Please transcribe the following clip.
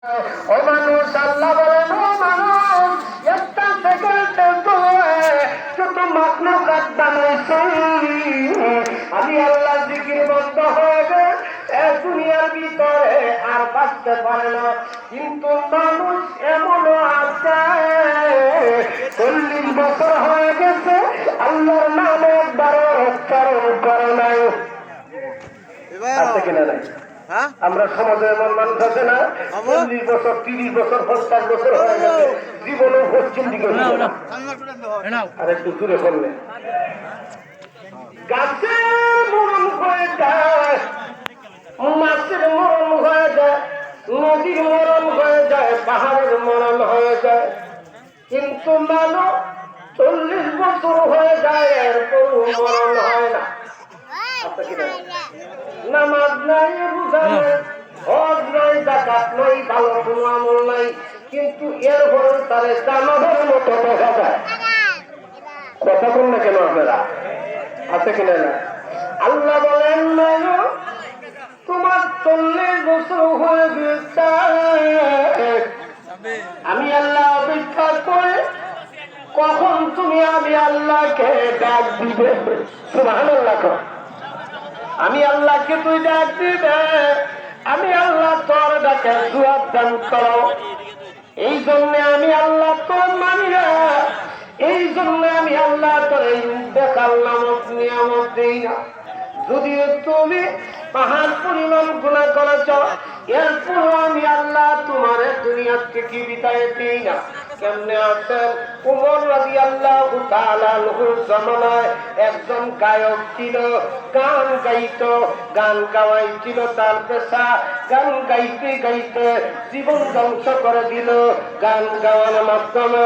ও মানুষ আল্লাহ বলেন ও মানুষ একটা সেকেন্ডের যত মাখলুকাত বানাইছি আমি আল্লাহ জিকির বন্ধ হয়ে গেল দুনিয়ার ভিতরে আর বাঁচতে পারে না। কিন্তু মানুষ এমনও আছে 40 বছর হয়ে গেছে আল্লাহর নাম একবারও উচ্চারণ করে নাই। আছে কিনা নাই? আমরা সমাজে এমন মানুষ আছে না 40 বছর 30 বছর 50 বছর হয়ে গেছে জীবনে পশ্চিম দিকে আর একটু দূরে করলে গাছে মরণ হয়ে যায়, মাছের মরণ হয়ে যায়, নদীর মরণ হয়ে যায়, পাহাড়ের মরণ হয়ে যায়, কিন্তু মানুষ 40 বছর হয়ে যায় এরপর মরণ হয় না। নামাজ নাই, রোজা নাই, হজ নাই, যাকাত নাই, ভালো কোনো আমল নাই, কিন্তু এর পরে তারে জানোয়ারের মতো দেখা যায়। কথা বল না কেন আপনারা? আছে কিনা না? আল্লাহ বলেন তোমার 40 বছর হয়ে গেছে, আমি আল্লাহ অপেক্ষা করে কখন তুমি আমি আল্লাহকে ডাক দিবে। সুবহানাল্লাহ। আমি আল্লাহকে তুই ডাক দিবে, আমি আল্লাহ তোর ডাকে জবাব দান করো। এই জন্য আমি আল্লাহ তোর মানি না, এই জন্য আমি আল্লাহ তোর এই বেকার নামক নিয়ামত দিই না। যদিও তুমি পাহাড় পরিমাণ গুনাহ করেছ, এরপর আমি আল্লাহ তোমার দুনিয়ার থেকে বিদায় দিই না। কেমনে আছেন? উমর রাদিয়াল্লাহু তাআলা আনহুর জামানায় একজন গায়ক ছিল, গান গাইতো, গান গাওয়াইছিল তার পেশা। গান গাইতে গাইতে জীবন ধ্বংস করে দিল গান গাওয়ানোর মাধ্যমে।